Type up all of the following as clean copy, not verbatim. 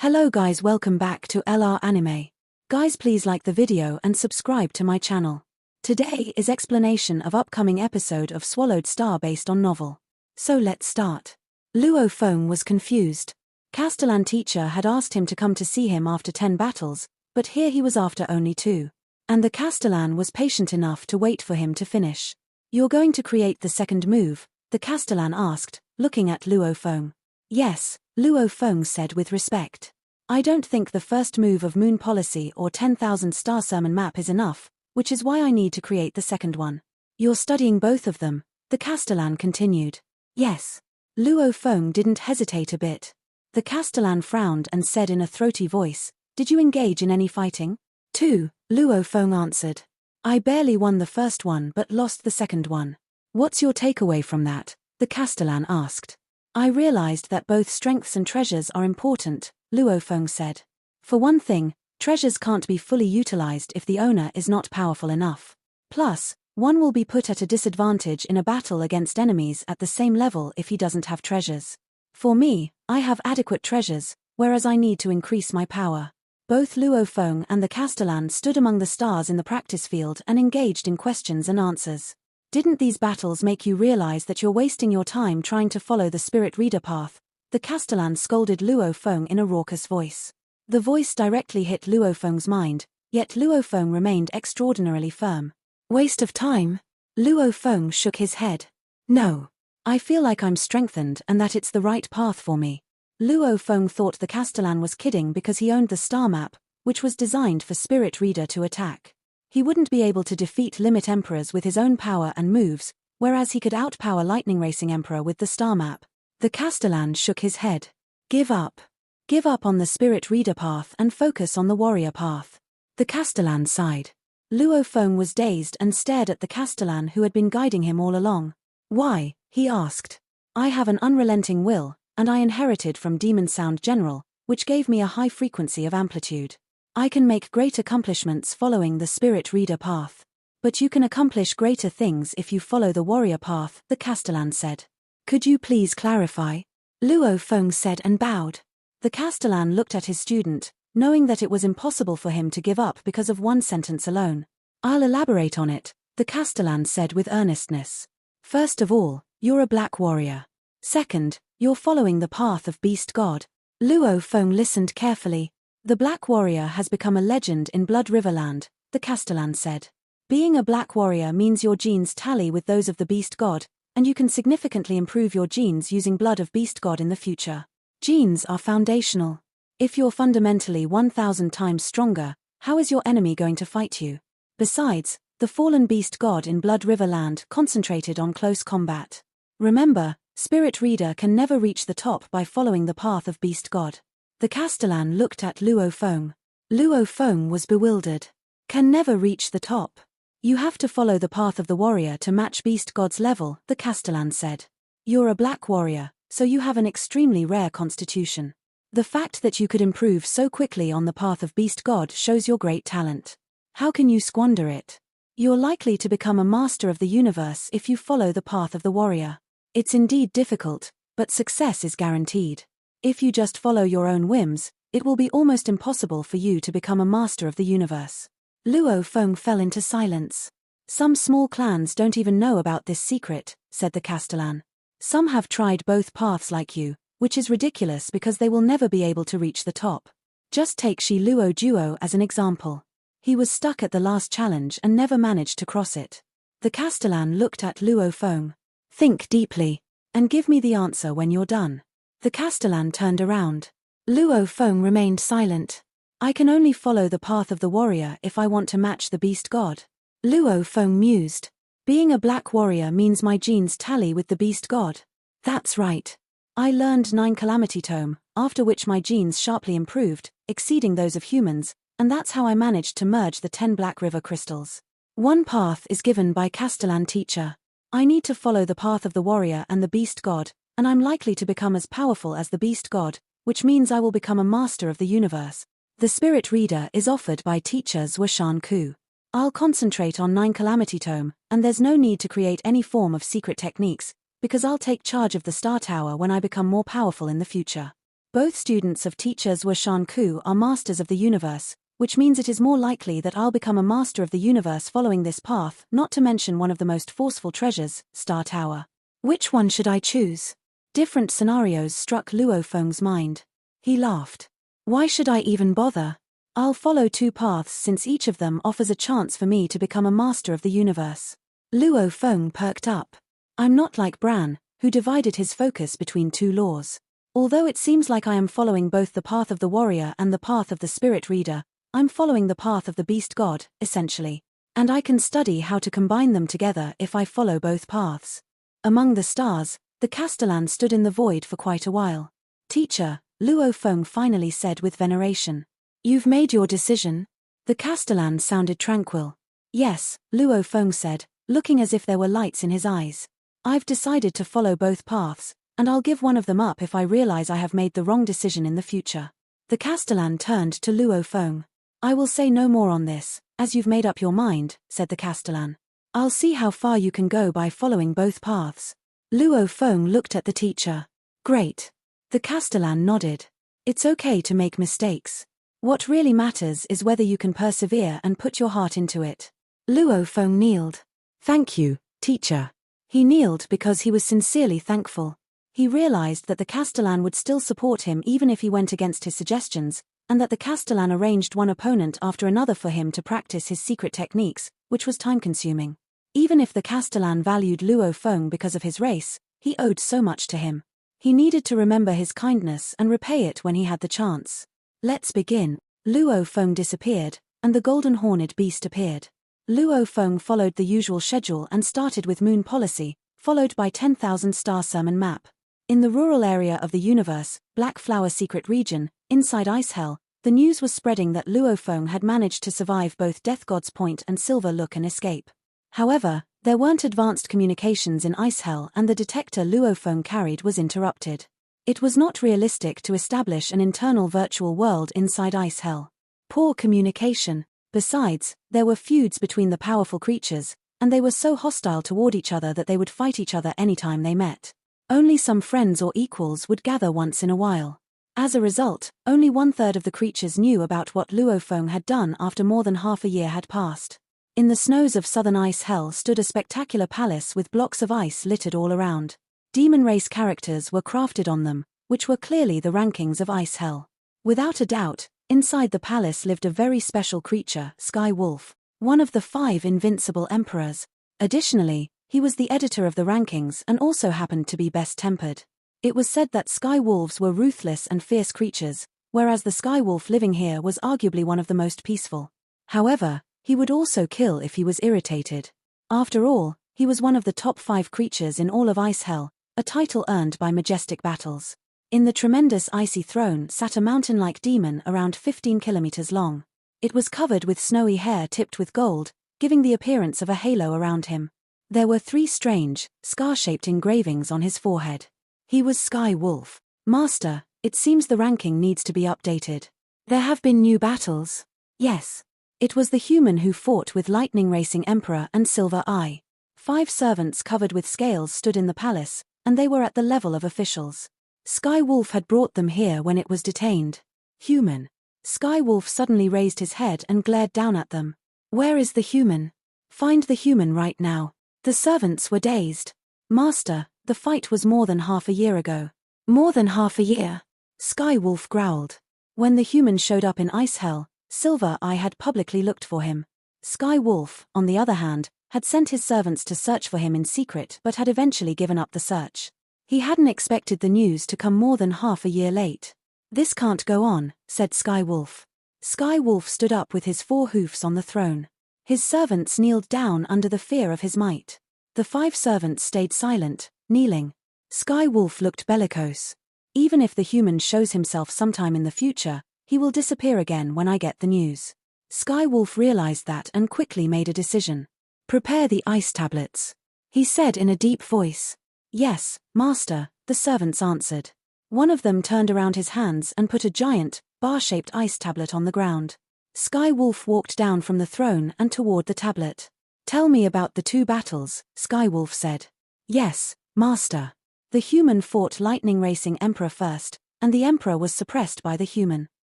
Hello guys, welcome back to LR Anime. Guys, please like the video and subscribe to my channel. Today is explanation of upcoming episode of Swallowed Star based on novel. So let's start. Luo Feng was confused. Castellan teacher had asked him to come to see him after 10 battles, but here he was after only 2. And the Castellan was patient enough to wait for him to finish. You're going to create the second move? The Castellan asked, looking at Luo Feng. Yes, Luo Feng said with respect. I don't think the first move of Moon Policy or 10,000 Star Sermon map is enough, which is why I need to create the second one. You're studying both of them, the Castellan continued. Yes. Luo Feng didn't hesitate a bit. The Castellan frowned and said in a throaty voice, Did you engage in any fighting? 2, Luo Feng answered. I barely won the first one but lost the second one. What's your takeaway from that? The Castellan asked. I realized that both strengths and treasures are important, Luo Feng said. For one thing, treasures can't be fully utilized if the owner is not powerful enough. Plus, one will be put at a disadvantage in a battle against enemies at the same level if he doesn't have treasures. For me, I have adequate treasures, whereas I need to increase my power. Both Luo Feng and the Castellan stood among the stars in the practice field and engaged in questions and answers. Didn't these battles make you realize that you're wasting your time trying to follow the spirit reader path? The Castellan scolded Luo Feng in a raucous voice. The voice directly hit Luo Feng's mind, yet Luo Feng remained extraordinarily firm. Waste of time? Luo Feng shook his head. No. I feel like I'm strengthened and that it's the right path for me. Luo Feng thought the Castellan was kidding because he owned the star map, which was designed for spirit reader to attack. He wouldn't be able to defeat Limit Emperors with his own power and moves, whereas he could outpower Lightning Racing Emperor with the star map. The Castellan shook his head. Give up. Give up on the spirit reader path and focus on the warrior path. The Castellan sighed. Luo Feng was dazed and stared at the Castellan who had been guiding him all along. Why? He asked. I have an unrelenting will, and I inherited from Demon Sound General, which gave me a high frequency of amplitude. I can make great accomplishments following the spirit reader path. But you can accomplish greater things if you follow the warrior path, the Castellan said. Could you please clarify? Luo Feng said and bowed. The Castellan looked at his student, knowing that it was impossible for him to give up because of one sentence alone. I'll elaborate on it, the Castellan said with earnestness. First of all, you're a black warrior. Second, you're following the path of Beast God. Luo Feng listened carefully. The Black Warrior has become a legend in Blood River Land, the Castellan said. Being a Black Warrior means your genes tally with those of the Beast God, and you can significantly improve your genes using Blood of Beast God in the future. Genes are foundational. If you're fundamentally 1,000 times stronger, how is your enemy going to fight you? Besides, the fallen Beast God in Blood River Land concentrated on close combat. Remember, Spirit Reader can never reach the top by following the path of Beast God. The Castellan looked at Luo Feng. Luo Feng was bewildered. Can never reach the top. You have to follow the path of the warrior to match Beast God's level, the Castellan said. You're a black warrior, so you have an extremely rare constitution. The fact that you could improve so quickly on the path of Beast God shows your great talent. How can you squander it? You're likely to become a master of the universe if you follow the path of the warrior. It's indeed difficult, but success is guaranteed. If you just follow your own whims, it will be almost impossible for you to become a master of the universe. Luo Feng fell into silence. Some small clans don't even know about this secret, said the Castellan. Some have tried both paths like you, which is ridiculous because they will never be able to reach the top. Just take Shi Luo Duo as an example. He was stuck at the last challenge and never managed to cross it. The Castellan looked at Luo Feng. Think deeply, and give me the answer when you're done. The Castellan turned around. Luo Feng remained silent. I can only follow the path of the warrior if I want to match the Beast God. Luo Feng mused. Being a black warrior means my genes tally with the Beast God. That's right. I learned 9 Calamity Tome, after which my genes sharply improved, exceeding those of humans, and that's how I managed to merge the 10 Black River crystals. One path is given by Castellan teacher. I need to follow the path of the warrior and the Beast God, and I'm likely to become as powerful as the Beast God, which means I will become a master of the universe. The Spirit Reader is offered by teacher Zuoshan Ku. I'll concentrate on 9 Calamity Tome, and there's no need to create any form of secret techniques, because I'll take charge of the Star Tower when I become more powerful in the future. Both students of teachers Wu Shanku are masters of the universe, which means it is more likely that I'll become a master of the universe following this path, not to mention one of the most forceful treasures, Star Tower. Which one should I choose? Different scenarios struck Luo Feng's mind. He laughed. Why should I even bother? I'll follow two paths since each of them offers a chance for me to become a master of the universe. Luo Feng perked up. I'm not like Bran, who divided his focus between two laws. Although it seems like I am following both the path of the warrior and the path of the spirit reader, I'm following the path of the beast god, essentially. And I can study how to combine them together if I follow both paths. Among the stars, the Castellan stood in the void for quite a while. Teacher, Luo Feng finally said with veneration. You've made your decision? The Castellan sounded tranquil. Yes, Luo Feng said, looking as if there were lights in his eyes. I've decided to follow both paths, and I'll give one of them up if I realize I have made the wrong decision in the future. The Castellan turned to Luo Feng. I will say no more on this, as you've made up your mind, said the Castellan. I'll see how far you can go by following both paths. Luo Feng looked at the teacher. Great. The Castellan nodded. It's okay to make mistakes. What really matters is whether you can persevere and put your heart into it. Luo Feng kneeled. Thank you, teacher. He kneeled because he was sincerely thankful. He realized that the Castellan would still support him even if he went against his suggestions, and that the Castellan arranged one opponent after another for him to practice his secret techniques, which was time-consuming. Even if the Castellan valued Luo Feng because of his race, he owed so much to him. He needed to remember his kindness and repay it when he had the chance. Let's begin. Luo Feng disappeared, and the golden horned beast appeared. Luo Feng followed the usual schedule and started with Moon Policy, followed by 10,000 Star Sermon Map. In the rural area of the universe, Black Flower Secret Region, inside Ice Hell, the news was spreading that Luo Feng had managed to survive both Death God's Point and Silver Look and escape. However, there weren't advanced communications in Ice Hell and the detector Luo Feng carried was interrupted. It was not realistic to establish an internal virtual world inside Ice Hell. Poor communication. Besides, there were feuds between the powerful creatures, and they were so hostile toward each other that they would fight each other anytime they met. Only some friends or equals would gather once in a while. As a result, only 1/3 of the creatures knew about what Luo Feng had done after more than half a year had passed. In the snows of southern Ice Hell stood a spectacular palace with blocks of ice littered all around. Demon race characters were crafted on them, which were clearly the rankings of Ice Hell. Without a doubt, inside the palace lived a very special creature, Sky Wolf, one of the 5 invincible emperors. Additionally, he was the editor of the rankings and also happened to be best-tempered. It was said that Sky Wolves were ruthless and fierce creatures, whereas the Sky Wolf living here was arguably one of the most peaceful. However, he would also kill if he was irritated. After all, he was one of the top 5 creatures in all of Ice Hell, a title earned by majestic battles. In the tremendous icy throne sat a mountain-like demon around 15 kilometers long. It was covered with snowy hair tipped with gold, giving the appearance of a halo around him. There were 3 strange, scar-shaped engravings on his forehead. He was Sky Wolf. Master, it seems the ranking needs to be updated. There have been new battles. Yes. It was the human who fought with Lightning Racing Emperor and Silver Eye. 5 servants covered with scales stood in the palace, and they were at the level of officials. Sky Wolf had brought them here when it was detained. Human. Sky Wolf suddenly raised his head and glared down at them. Where is the human? Find the human right now. The servants were dazed. Master, the fight was more than half a year ago. More than half a year? Sky Wolf growled. When the human showed up in Ice Hell, Silver Eye had publicly looked for him. Sky Wolf, on the other hand, had sent his servants to search for him in secret but had eventually given up the search. He hadn't expected the news to come more than half a year late. This can't go on, said Sky Wolf. Sky Wolf stood up with his 4 hoofs on the throne. His servants kneeled down under the fear of his might. The 5 servants stayed silent, kneeling. Sky Wolf looked bellicose. Even if the human shows himself sometime in the future, he will disappear again when I get the news. Sky Wolf realized that and quickly made a decision. Prepare the ice tablets, he said in a deep voice. Yes, master, the servants answered. One of them turned around his hands and put a giant, bar-shaped ice tablet on the ground. Sky Wolf walked down from the throne and toward the tablet. Tell me about the 2 battles, Sky Wolf said. Yes, master. The human fought Lightning Racing Emperor first, and the Emperor was suppressed by the human.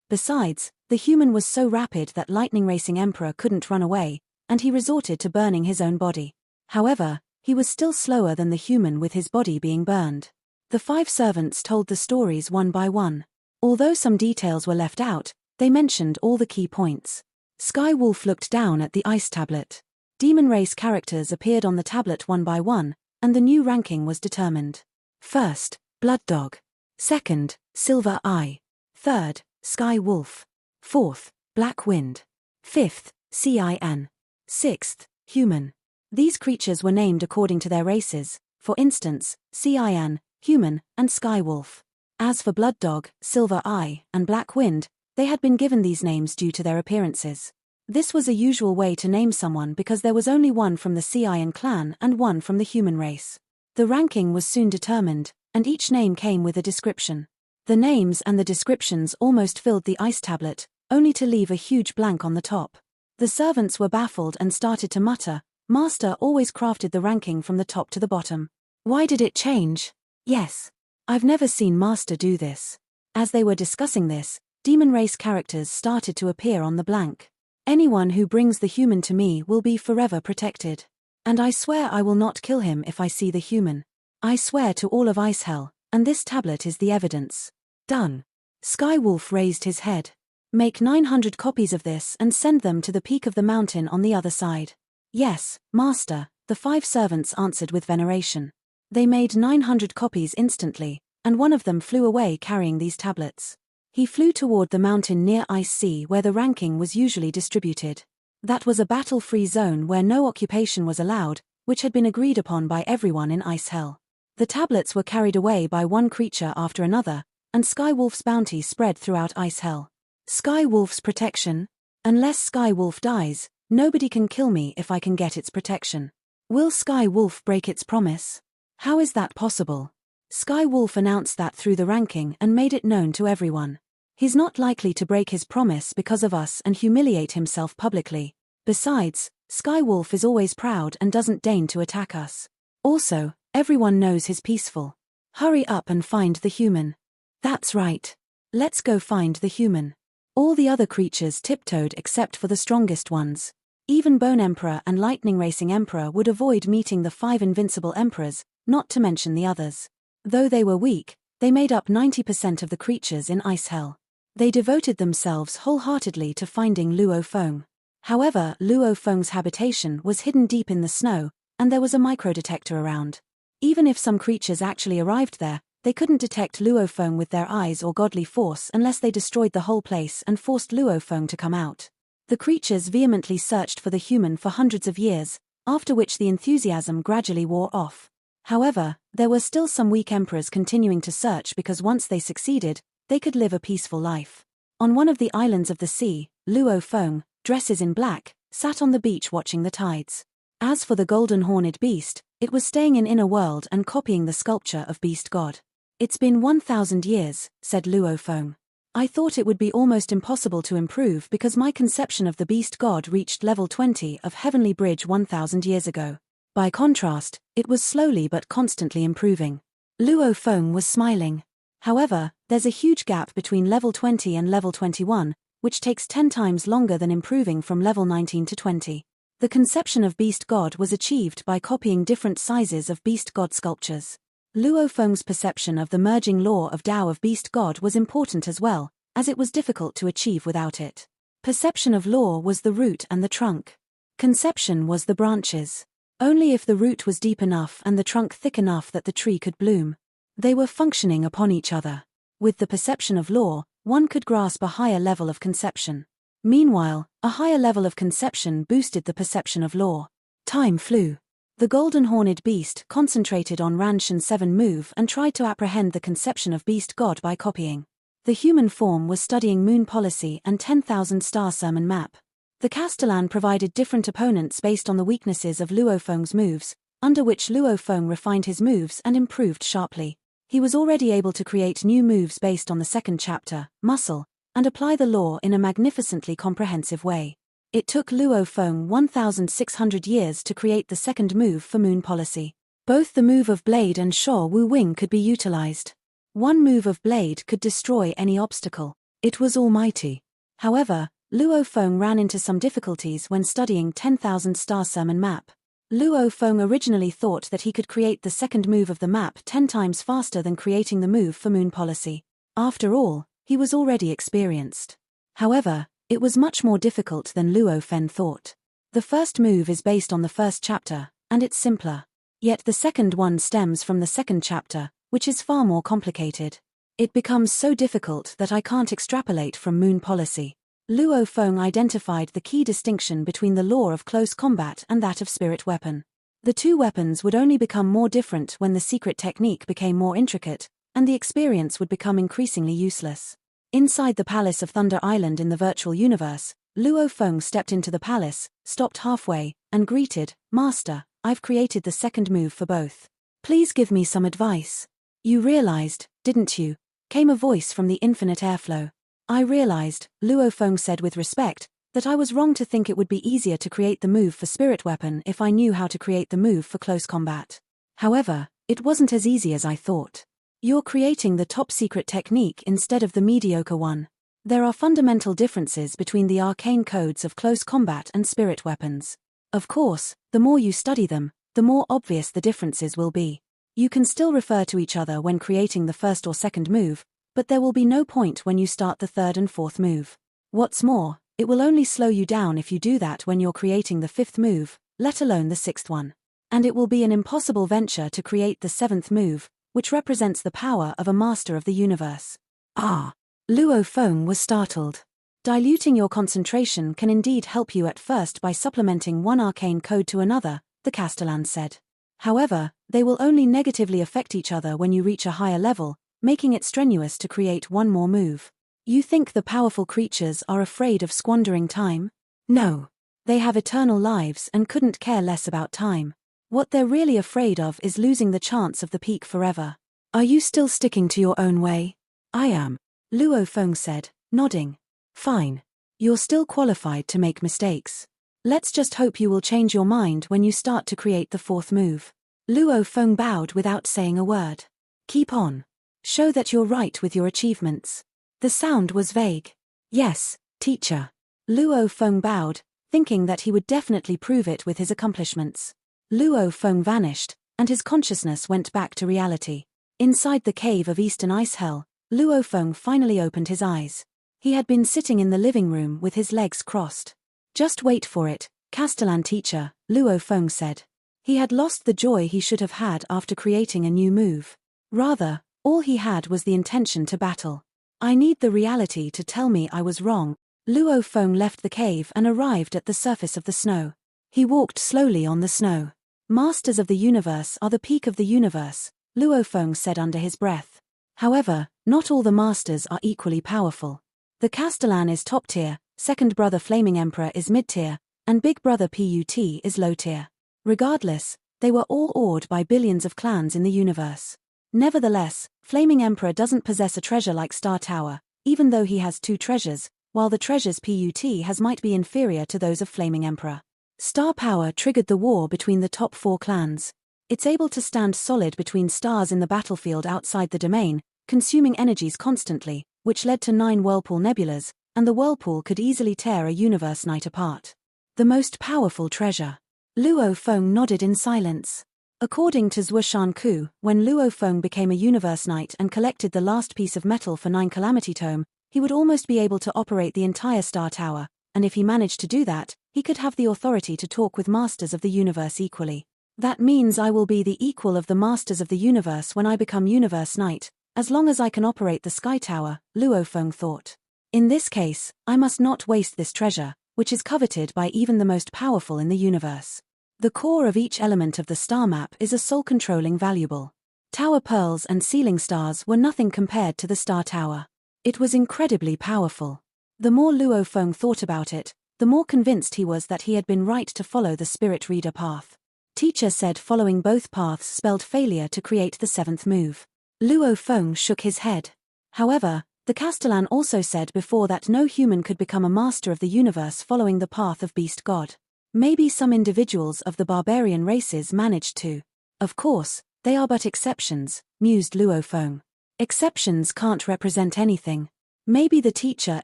Besides, the human was so rapid that Lightning Racing Emperor couldn't run away, and he resorted to burning his own body. However, he was still slower than the human with his body being burned. The 5 servants told the stories one by one. Although some details were left out, they mentioned all the key points. Sky Wolf looked down at the ice tablet. Demon race characters appeared on the tablet one by one, and the new ranking was determined. First, Blood Dog. Second, Silver Eye. Third, Sky Wolf. Fourth, Black Wind. Fifth, Cin. Sixth, Human. These creatures were named according to their races, for instance, Cin, Human, and Sky Wolf. As for Blood Dog, Silver Eye, and Black Wind, they had been given these names due to their appearances. This was a usual way to name someone because there was only one from the Cin clan and one from the human race. The ranking was soon determined, and each name came with a description. The names and the descriptions almost filled the ice tablet, only to leave a huge blank on the top. The servants were baffled and started to mutter, "Master always crafted the ranking from the top to the bottom. Why did it change?" "Yes. I've never seen Master do this." As they were discussing this, demon race characters started to appear on the blank. "Anyone who brings the human to me will be forever protected. And I swear I will not kill him if I see the human. I swear to all of Ice Hell, and this tablet is the evidence." "Done." Sky Wolf raised his head. "Make 900 copies of this and send them to the peak of the mountain on the other side." "Yes, Master," the 5 servants answered with veneration. They made 900 copies instantly, and one of them flew away carrying these tablets. He flew toward the mountain near Ice Sea where the ranking was usually distributed. That was a battle-free zone where no occupation was allowed, which had been agreed upon by everyone in Ice Hell. The tablets were carried away by one creature after another, and Sky Wolf's bounty spread throughout Ice Hell. Sky Wolf's protection? Unless Sky Wolf dies, nobody can kill me if I can get its protection. Will Sky Wolf break its promise? How is that possible? Sky Wolf announced that through the ranking and made it known to everyone. He's not likely to break his promise because of us and humiliate himself publicly. Besides, Sky Wolf is always proud and doesn't deign to attack us. Also, everyone knows he's peaceful. Hurry up and find the human. That's right. Let's go find the human. All the other creatures tiptoed except for the strongest ones. Even Bone Emperor and Lightning Racing Emperor would avoid meeting the 5 invincible emperors, not to mention the others. Though they were weak, they made up 90% of the creatures in Ice Hell. They devoted themselves wholeheartedly to finding Luo Feng. However, Luo Feng's habitation was hidden deep in the snow, and there was a microdetector around. Even if some creatures actually arrived there, they couldn't detect Luo Feng with their eyes or godly force unless they destroyed the whole place and forced Luo Feng to come out. The creatures vehemently searched for the human for hundreds of years, after which the enthusiasm gradually wore off. However, there were still some weak emperors continuing to search because once they succeeded, they could live a peaceful life. On one of the islands of the sea, Luo Feng, dresses in black, sat on the beach watching the tides. As for the golden horned beast, it was staying in Inner World and copying the sculpture of Beast God. "It's been 1,000 years, said Luo Feng. "I thought it would be almost impossible to improve because my conception of the Beast God reached level 20 of Heavenly Bridge 1,000 years ago. By contrast, it was slowly but constantly improving." Luo Feng was smiling. "However, there's a huge gap between level 20 and level 21, which takes 10 times longer than improving from level 19 to 20. The conception of Beast God was achieved by copying different sizes of Beast God sculptures. Luo Feng's perception of the merging law of Tao of Beast God was important as well, as it was difficult to achieve without it. Perception of law was the root and the trunk. Conception was the branches. Only if the root was deep enough and the trunk thick enough that the tree could bloom. They were functioning upon each other. With the perception of law, one could grasp a higher level of conception. Meanwhile, a higher level of conception boosted the perception of law. Time flew. The golden horned beast concentrated on Ranshan 7 move and tried to apprehend the conception of Beast God by copying. The human form was studying moon policy and 10,000 star sermon map. The Castellan provided different opponents based on the weaknesses of Luo Feng's moves, under which Luo Feng refined his moves and improved sharply. He was already able to create new moves based on the second chapter, Muscle, and apply the law in a magnificently comprehensive way. It took Luo Feng 1,600 years to create the second move for moon policy. Both the move of Blade and Sho Wu Wing could be utilized. One move of blade could destroy any obstacle. It was almighty. However, Luo Feng ran into some difficulties when studying 10,000 Star Sermon map. Luo Feng originally thought that he could create the second move of the map 10 times faster than creating the move for Moon Policy. After all, he was already experienced. However, it was much more difficult than Luo Feng thought. The first move is based on the first chapter, and it's simpler. Yet the second one stems from the second chapter, which is far more complicated. It becomes so difficult that I can't extrapolate from Moon Policy. Luo Feng identified the key distinction between the law of close combat and that of spirit weapon. The two weapons would only become more different when the secret technique became more intricate, and the experience would become increasingly useless. Inside the Palace of Thunder Island in the virtual universe, Luo Feng stepped into the palace, stopped halfway, and greeted, "Master, I've created the second move for both. Please give me some advice." "You realized, didn't you?" came a voice from the infinite airflow. "I realized," Luo Feng said with respect, "that I was wrong to think it would be easier to create the move for spirit weapon if I knew how to create the move for close combat. However, it wasn't as easy as I thought. You're creating the top secret technique instead of the mediocre one. There are fundamental differences between the arcane codes of close combat and spirit weapons. Of course, the more you study them, the more obvious the differences will be. You can still refer to each other when creating the first or second move, but there will be no point when you start the third and fourth move. What's more, it will only slow you down if you do that when you're creating the fifth move, let alone the sixth one. And it will be an impossible venture to create the seventh move, which represents the power of a master of the universe." "Ah!" Luo Feng was startled. "Diluting your concentration can indeed help you at first by supplementing one arcane code to another," the Castellan said. "However, they will only negatively affect each other when you reach a higher level, making it strenuous to create one more move. You think the powerful creatures are afraid of squandering time? No. They have eternal lives and couldn't care less about time. What they're really afraid of is losing the chance of the peak forever. Are you still sticking to your own way?" "I am," Luo Feng said, nodding. "Fine. You're still qualified to make mistakes. Let's just hope you will change your mind when you start to create the fourth move." Luo Feng bowed without saying a word. "Keep on. Show that you're right with your achievements." The sound was vague. "Yes, teacher." Luo Feng bowed, thinking that he would definitely prove it with his accomplishments. Luo Feng vanished, and his consciousness went back to reality. Inside the cave of Eastern Ice Hell, Luo Feng finally opened his eyes. He had been sitting in the living room with his legs crossed. "Just wait for it, Castellan teacher," Luo Feng said. He had lost the joy he should have had after creating a new move. Rather, all he had was the intention to battle. "I need the reality to tell me I was wrong." Luo Feng left the cave and arrived at the surface of the snow. He walked slowly on the snow. "Masters of the universe are the peak of the universe," Luo Feng said under his breath. "However, not all the masters are equally powerful. The Castellan is top tier, second brother Flaming Emperor is mid tier, and big brother Put is low tier. Regardless, they were all awed by billions of clans in the universe. Nevertheless, Flaming Emperor doesn't possess a treasure like Star Tower, even though he has two treasures, while the treasures Put has might be inferior to those of Flaming Emperor. Star power triggered the war between the top four clans. It's able to stand solid between stars in the battlefield outside the domain, consuming energies constantly, which led to 9 whirlpool nebulas, and the whirlpool could easily tear a universe night apart. The most powerful treasure. Luo Feng nodded in silence. According to Zhuoshan Ku, when Luo Feng became a universe knight and collected the last piece of metal for 9 Calamity Tome, he would almost be able to operate the entire Star Tower, and if he managed to do that, he could have the authority to talk with masters of the universe equally. "That means I will be the equal of the masters of the universe when I become universe knight, as long as I can operate the Sky Tower," Luo Feng thought. "In this case, I must not waste this treasure, which is coveted by even the most powerful in the universe. The core of each element of the star map is a soul-controlling valuable. Tower pearls and ceiling stars were nothing compared to the Star Tower. It was incredibly powerful. The more Luo Feng thought about it, the more convinced he was that he had been right to follow the Spirit Reader path. Teacher said following both paths spelled failure to create the 7th move. Luo Feng shook his head. However, the Castellan also said before that no human could become a master of the universe following the path of Beast God. Maybe some individuals of the barbarian races managed to. Of course, they are but exceptions, mused Luo Feng. Exceptions can't represent anything. Maybe the teacher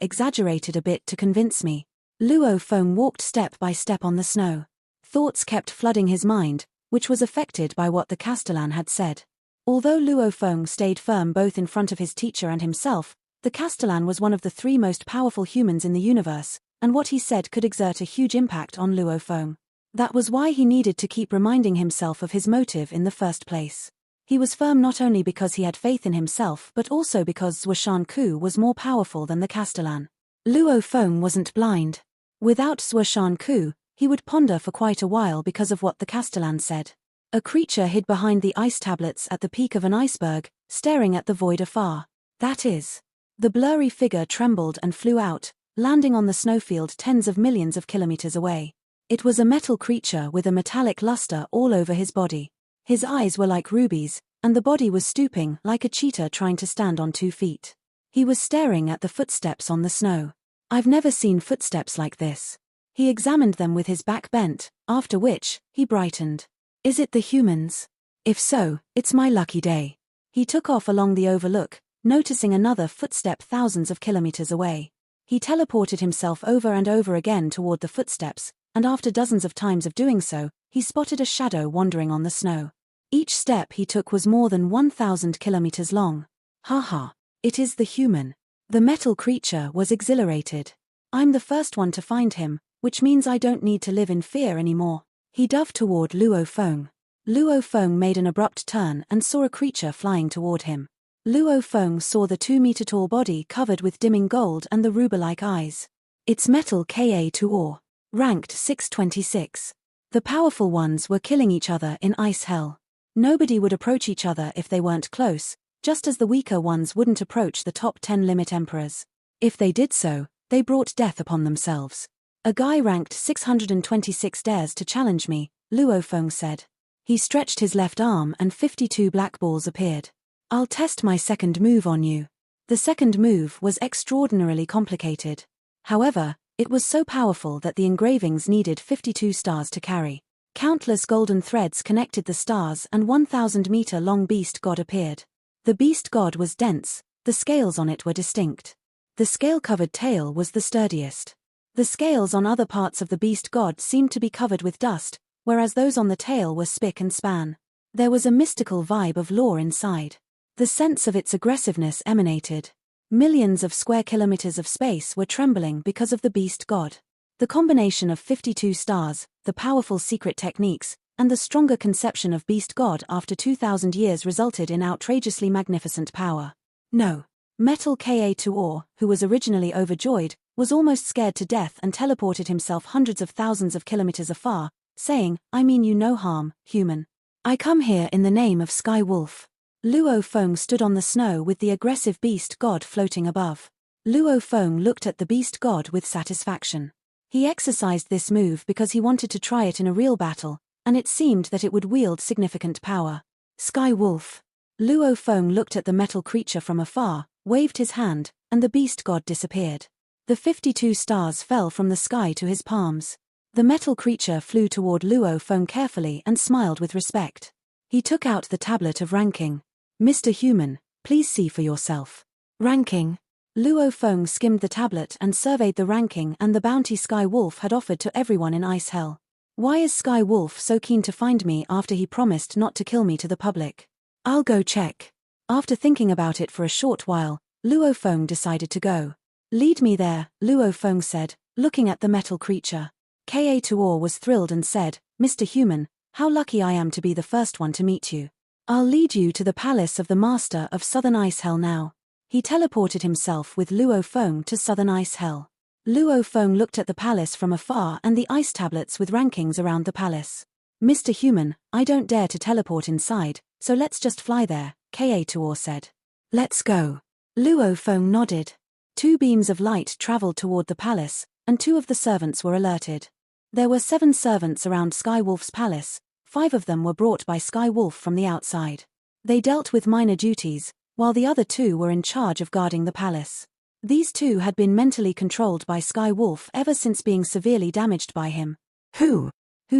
exaggerated a bit to convince me. Luo Feng walked step by step on the snow. Thoughts kept flooding his mind, which was affected by what the Castellan had said. Although Luo Feng stayed firm both in front of his teacher and himself, the Castellan was one of the 3 most powerful humans in the universe, and what he said could exert a huge impact on Luo Feng. That was why he needed to keep reminding himself of his motive in the first place. He was firm not only because he had faith in himself but also because Zhuoshan Ku was more powerful than the Castellan. Luo Feng wasn't blind. Without Zhuoshan Ku, he would ponder for quite a while because of what the Castellan said. A creature hid behind the ice tablets at the peak of an iceberg, staring at the void afar. That is. The blurry figure trembled and flew out, landing on the snowfield tens of millions of kilometers away. It was a metal creature with a metallic luster all over his body. His eyes were like rubies, and the body was stooping like a cheetah trying to stand on 2 feet. He was staring at the footsteps on the snow. I've never seen footsteps like this. He examined them with his back bent, after which, he brightened. Is it the humans? If so, it's my lucky day. He took off along the overlook, noticing another footstep thousands of kilometers away. He teleported himself over and over again toward the footsteps, and after dozens of times of doing so, he spotted a shadow wandering on the snow. Each step he took was more than 1,000 kilometers long. Haha, it is the human. The metal creature was exhilarated. I'm the first one to find him, which means I don't need to live in fear anymore. He dove toward Luo Feng. Luo Feng made an abrupt turn and saw a creature flying toward him. Luo Feng saw the 2-meter-tall body covered with dimming gold and the ruber-like eyes. Its metal Ka-Tuor. Ranked 626. The powerful ones were killing each other in ice hell. Nobody would approach each other if they weren't close, just as the weaker ones wouldn't approach the top 10 limit emperors. If they did so, they brought death upon themselves. A guy ranked 626 dares to challenge me, Luo Feng said. He stretched his left arm and 52 black balls appeared. I'll test my second move on you. The second move was extraordinarily complicated. However, it was so powerful that the engravings needed 52 stars to carry. Countless golden threads connected the stars and 1,000-meter-long beast god appeared. The beast god was dense, the scales on it were distinct. The scale-covered tail was the sturdiest. The scales on other parts of the beast god seemed to be covered with dust, whereas those on the tail were spick and span. There was a mystical vibe of lore inside. The sense of its aggressiveness emanated. Millions of square kilometers of space were trembling because of the beast god. The combination of 52 stars, the powerful secret techniques, and the stronger conception of beast god after 2,000 years resulted in outrageously magnificent power. No. Metal Ka-Tuor, who was originally overjoyed, was almost scared to death and teleported himself hundreds of thousands of kilometers afar, saying, I mean you no harm, human. I come here in the name of Sky Wolf. Luo Feng stood on the snow with the aggressive beast god floating above. Luo Feng looked at the beast god with satisfaction. He exercised this move because he wanted to try it in a real battle, and it seemed that it would wield significant power. Sky Wolf. Luo Feng looked at the metal creature from afar, waved his hand, and the beast god disappeared. The 52 stars fell from the sky to his palms. The metal creature flew toward Luo Feng carefully and smiled with respect. He took out the tablet of ranking. Mr. Human, please see for yourself. Ranking. Luo Feng skimmed the tablet and surveyed the ranking and the bounty Sky Wolf had offered to everyone in Ice Hell. Why is Sky Wolf so keen to find me after he promised not to kill me to the public? I'll go check. After thinking about it for a short while, Luo Feng decided to go. Lead me there, Luo Feng said, looking at the metal creature. Ka-Tuor was thrilled and said, Mr. Human, how lucky I am to be the first one to meet you. I'll lead you to the palace of the Master of Southern Ice Hell now. He teleported himself with Luo Feng to Southern Ice Hell. Luo Feng looked at the palace from afar and the ice tablets with rankings around the palace. Mr. Human, I don't dare to teleport inside, so let's just fly there, Ka-Tuor said. Let's go. Luo Feng nodded. 2 beams of light traveled toward the palace, and 2 of the servants were alerted. There were 7 servants around Sky Wolf's palace. 5 of them were brought by Sky Wolf from the outside. They dealt with minor duties, while the other 2 were in charge of guarding the palace. These 2 had been mentally controlled by Sky Wolf ever since being severely damaged by him. Who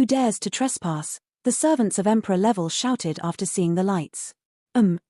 dares to trespass? The servants of Emperor Level shouted after seeing the lights.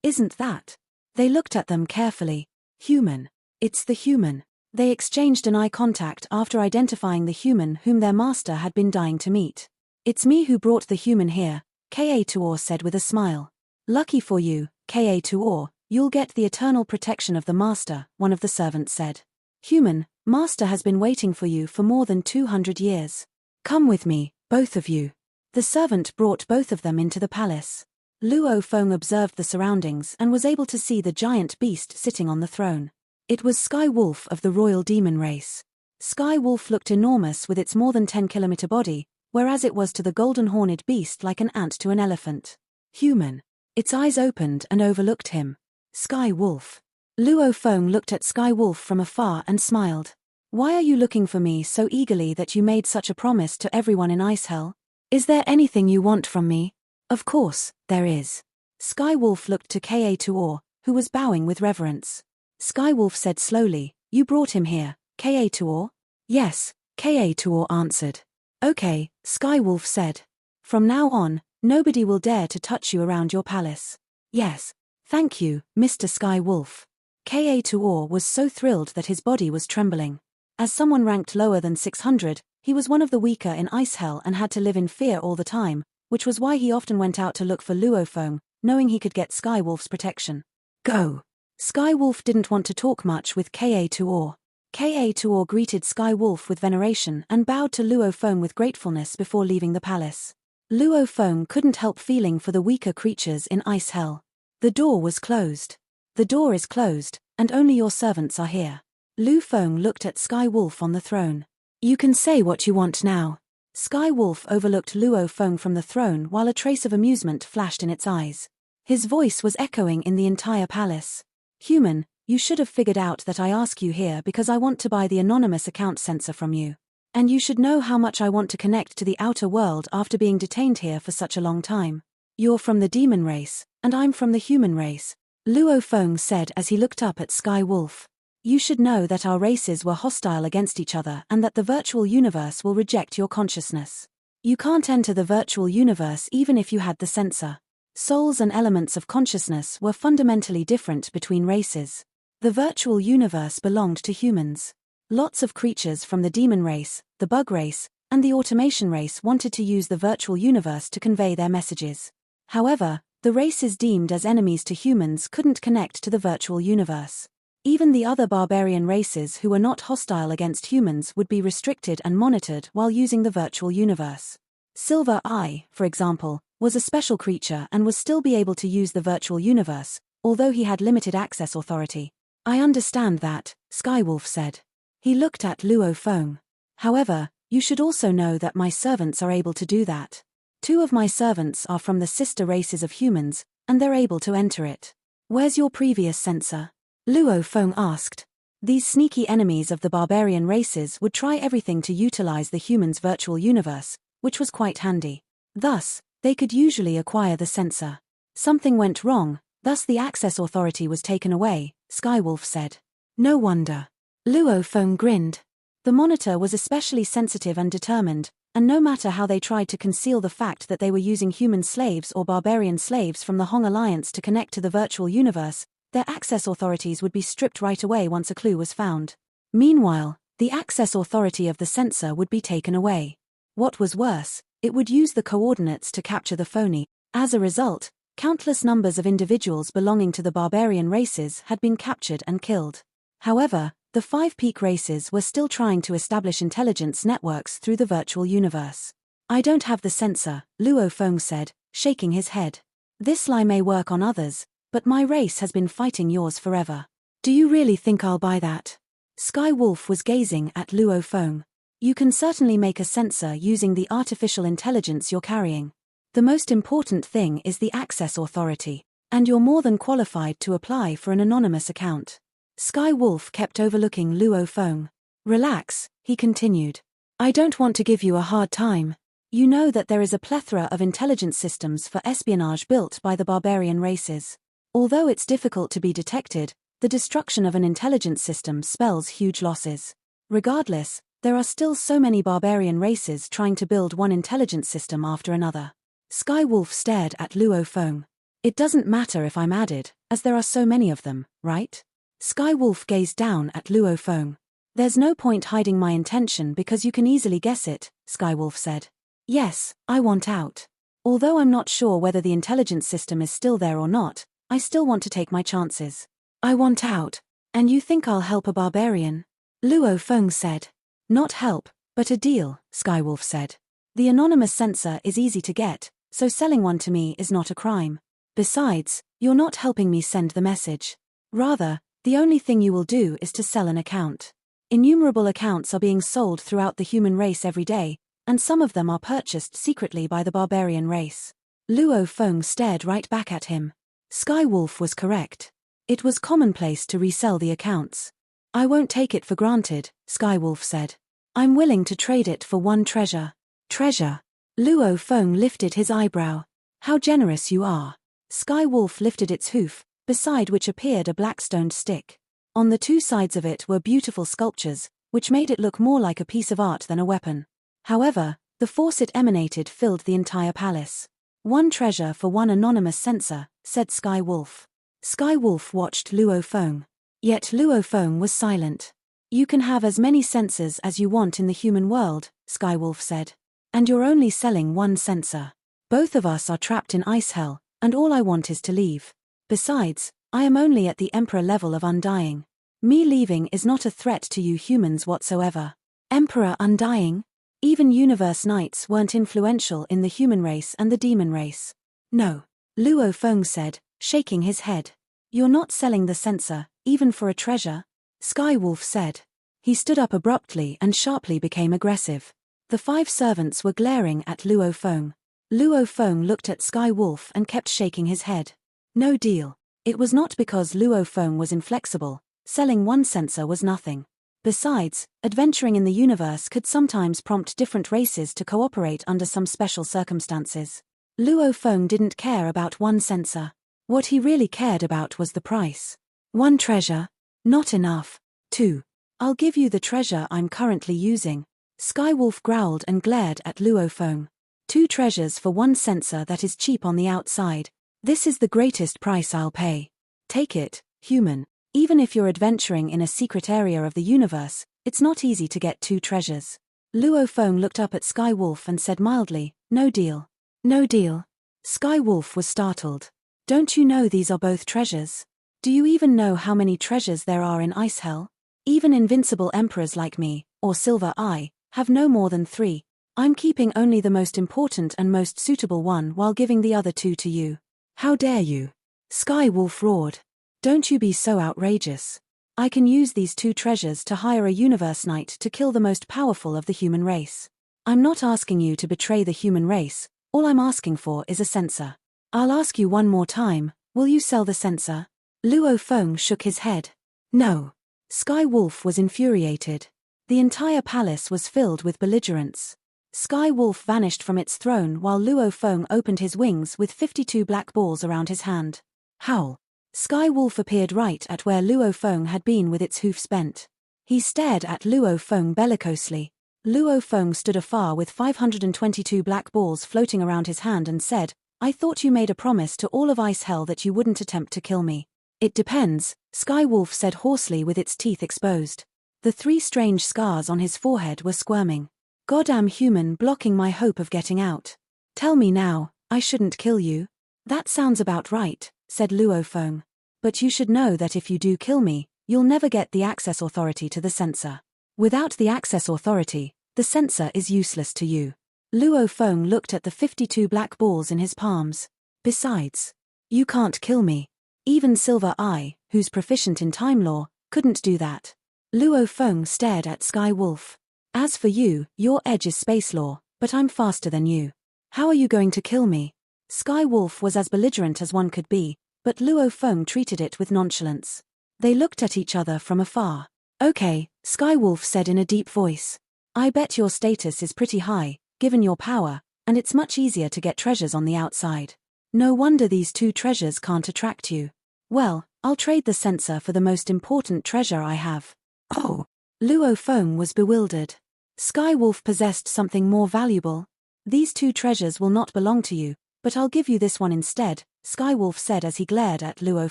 Isn't that? They looked at them carefully. Human. It's the human. They exchanged an eye contact after identifying the human whom their master had been dying to meet. It's me who brought the human here, Ka-Tuor said with a smile. Lucky for you, Ka-Tuor, you'll get the eternal protection of the master, one of the servants said. Human, master has been waiting for you for more than 200 years. Come with me, both of you. The servant brought both of them into the palace. Luo Feng observed the surroundings and was able to see the giant beast sitting on the throne. It was Sky Wolf of the royal demon race. Sky Wolf looked enormous with its more than 10-kilometer body, whereas it was to the golden-horned beast like an ant to an elephant. Human. Its eyes opened and overlooked him. Sky Wolf. Luo Feng looked at Sky Wolf from afar and smiled. Why are you looking for me so eagerly that you made such a promise to everyone in Icehell? Is there anything you want from me? Of course, there is. Sky Wolf looked to Ka-Tuor, who was bowing with reverence. Sky Wolf said slowly, You brought him here, Ka-Tuor? Yes, Ka-Tuor answered. Okay, Sky Wolf said. From now on, nobody will dare to touch you around your palace. Yes. Thank you, Mr. Sky Wolf. Ka-Tuor was so thrilled that his body was trembling. As someone ranked lower than 600, he was one of the weaker in Icehell and had to live in fear all the time, which was why he often went out to look for Luo Feng, knowing he could get Sky Wolf's protection. Go! Sky Wolf didn't want to talk much with Ka-Tuor. Ka-Tuor greeted Sky Wolf with veneration and bowed to Luo Feng with gratefulness before leaving the palace. Luo Feng couldn't help feeling for the weaker creatures in Icehell. The door was closed. The door is closed, and only your servants are here. Lu Feng looked at Sky Wolf on the throne. You can say what you want now. Sky Wolf overlooked Luo Feng from the throne while a trace of amusement flashed in its eyes. His voice was echoing in the entire palace. Human, you should have figured out that I ask you here because I want to buy the anonymous account sensor from you. And you should know how much I want to connect to the outer world after being detained here for such a long time. You're from the demon race, and I'm from the human race, Luo Feng said as he looked up at Sky Wolf. You should know that our races were hostile against each other and that the virtual universe will reject your consciousness. You can't enter the virtual universe even if you had the sensor. Souls and elements of consciousness were fundamentally different between races. The virtual universe belonged to humans. Lots of creatures from the demon race, the bug race, and the automation race wanted to use the virtual universe to convey their messages. However, the races deemed as enemies to humans couldn't connect to the virtual universe. Even the other barbarian races who were not hostile against humans would be restricted and monitored while using the virtual universe. Silver Eye, for example, was a special creature and was still be able to use the virtual universe, although he had limited access authority. I understand that, Sky Wolf said. He looked at Luo Feng. However, you should also know that my servants are able to do that. 2 of my servants are from the sister races of humans, and they're able to enter it. Where's your previous sensor? Luo Feng asked. These sneaky enemies of the barbarian races would try everything to utilize the human's virtual universe, which was quite handy. Thus, they could usually acquire the sensor. Something went wrong, thus the access authority was taken away, Sky Wolf said. No wonder. Luo Feng grinned. The monitor was especially sensitive and determined, and no matter how they tried to conceal the fact that they were using human slaves or barbarian slaves from the Hong Alliance to connect to the virtual universe, their access authorities would be stripped right away once a clue was found. Meanwhile, the access authority of the sensor would be taken away. What was worse, it would use the coordinates to capture the phony. As a result, countless numbers of individuals belonging to the barbarian races had been captured and killed. However, the 5 peak races were still trying to establish intelligence networks through the virtual universe. I don't have the sensor, Luo Feng said, shaking his head. This lie may work on others, but my race has been fighting yours forever. Do you really think I'll buy that? Sky Wolf was gazing at Luo Feng. You can certainly make a sensor using the artificial intelligence you're carrying. The most important thing is the access authority, and you're more than qualified to apply for an anonymous account. Sky Wolf kept overlooking Luo Feng. Relax, he continued. I don't want to give you a hard time. You know that there is a plethora of intelligence systems for espionage built by the barbarian races. Although it's difficult to be detected, the destruction of an intelligence system spells huge losses. Regardless, there are still so many barbarian races trying to build one intelligence system after another. Sky Wolf stared at Luo Feng. It doesn't matter if I'm added, as there are so many of them, right? Skywolf gazed down at Luo Feng. There's no point hiding my intention because you can easily guess it, Skywolf said. Yes, I want out. Although I'm not sure whether the intelligence system is still there or not, I still want to take my chances. I want out. And you think I'll help a barbarian? Luo Feng said. Not help, but a deal, Skywolf said. The anonymous sensor is easy to get, so selling one to me is not a crime. Besides, you're not helping me send the message. Rather, the only thing you will do is to sell an account. Innumerable accounts are being sold throughout the human race every day, and some of them are purchased secretly by the barbarian race. Luo Feng stared right back at him. Skywolf was correct. It was commonplace to resell the accounts. I won't take it for granted, Skywolf said. I'm willing to trade it for one treasure. Treasure? Luo Feng lifted his eyebrow. How generous you are. Skywolf lifted its hoof, beside which appeared a black-stoned stick. On the two sides of it were beautiful sculptures, which made it look more like a piece of art than a weapon. However, the force it emanated filled the entire palace. One treasure for one anonymous sensor, said Skywolf. Skywolf watched Luo Feng. Yet Luo Feng was silent. You can have as many sensors as you want in the human world, Skywolf said. And you're only selling one sensor. Both of us are trapped in ice hell, and all I want is to leave. Besides, I am only at the Emperor level of Undying. Me leaving is not a threat to you humans whatsoever. Emperor Undying? Even Universe Knights weren't influential in the human race and the demon race. No. Luo Feng said, shaking his head. You're not selling the sensor, even for a treasure? Skywolf said. He stood up abruptly and sharply became aggressive. The 5 servants were glaring at Luo Feng. Luo Feng looked at Skywolf and kept shaking his head. No deal. It was not because Luo Feng was inflexible. Selling one sensor was nothing. Besides, adventuring in the universe could sometimes prompt different races to cooperate under some special circumstances. Luo Feng didn't care about one sensor. What he really cared about was the price. 1 treasure? Not enough. 2. I'll give you the treasure I'm currently using. Skywolf growled and glared at Luo Feng. 2 treasures for 1 sensor that is cheap on the outside. This is the greatest price I'll pay. Take it, human. Even if you're adventuring in a secret area of the universe, it's not easy to get 2 treasures. Luo Feng looked up at Skywolf and said mildly, no deal. No deal. Skywolf was startled. Don't you know these are both treasures? Do you even know how many treasures there are in Ice Hell? Even invincible emperors like me, or Silver Eye, have no more than 3. I'm keeping only the most important and most suitable one while giving the other 2 to you. How dare you? Skywolf roared. Don't you be so outrageous. I can use these 2 treasures to hire a Universe Knight to kill the most powerful of the human race. I'm not asking you to betray the human race, all I'm asking for is a sensor. I'll ask you one more time, will you sell the sensor? Luo Feng shook his head. No. Skywolf was infuriated. The entire palace was filled with belligerence. Skywolf vanished from its throne while Luo Feng opened his wings with 52 black balls around his hand. Howl. Skywolf appeared right at where Luo Feng had been with its hoofs bent. He stared at Luo Feng bellicosely. Luo Feng stood afar with 522 black balls floating around his hand and said, I thought you made a promise to all of Ice Hell that you wouldn't attempt to kill me. It depends, Skywolf said hoarsely with its teeth exposed. The 3 strange scars on his forehead were squirming. Goddamn human blocking my hope of getting out. Tell me now, I shouldn't kill you? That sounds about right, said Luo Feng. But you should know that if you do kill me, you'll never get the access authority to the sensor. Without the access authority, the sensor is useless to you. Luo Feng looked at the 52 black balls in his palms. Besides, you can't kill me. Even Silver Eye, who's proficient in time law, couldn't do that. Luo Feng stared at Skywolf. As for you, your edge is space law, but I'm faster than you. How are you going to kill me? Skywolf was as belligerent as one could be, but Luo Feng treated it with nonchalance. They looked at each other from afar. Okay, Skywolf said in a deep voice. I bet your status is pretty high, given your power, and it's much easier to get treasures on the outside. No wonder these 2 treasures can't attract you. Well, I'll trade the sensor for the most important treasure I have. Oh! Luo Feng was bewildered. Skywolf possessed something more valuable. These 2 treasures will not belong to you, but I'll give you this one instead, Skywolf said as he glared at Luo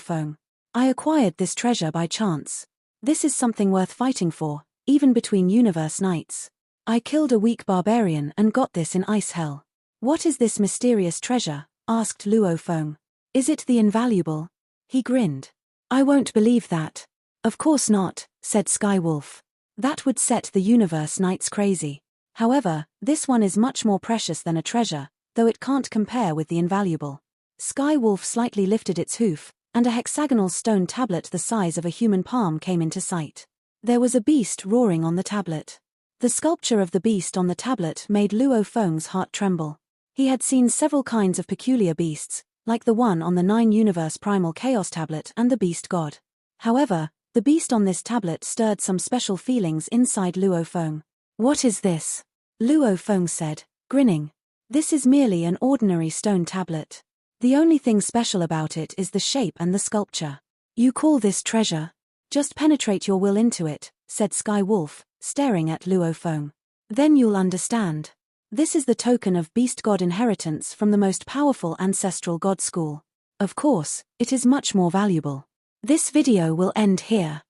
Feng. I acquired this treasure by chance. This is something worth fighting for, even between universe knights. I killed a weak barbarian and got this in Ice Hell. What is this mysterious treasure? Asked Luo Feng. Is it the invaluable? He grinned. I won't believe that. Of course not, said Skywolf. That would set the universe knights crazy. However, this one is much more precious than a treasure, though it can't compare with the invaluable. Skywolf slightly lifted its hoof, and a hexagonal stone tablet the size of a human palm came into sight. There was a beast roaring on the tablet. The sculpture of the beast on the tablet made Luo Feng's heart tremble. He had seen several kinds of peculiar beasts, like the one on the 9-universe primal chaos tablet and the beast god. However, the beast on this tablet stirred some special feelings inside Luo Feng. What is this? Luo Feng said, grinning. This is merely an ordinary stone tablet. The only thing special about it is the shape and the sculpture. You call this treasure? Just penetrate your will into it, said Skywolf, staring at Luo Feng. Then you'll understand. This is the token of beast god inheritance from the most powerful ancestral god school. Of course, it is much more valuable. This video will end here.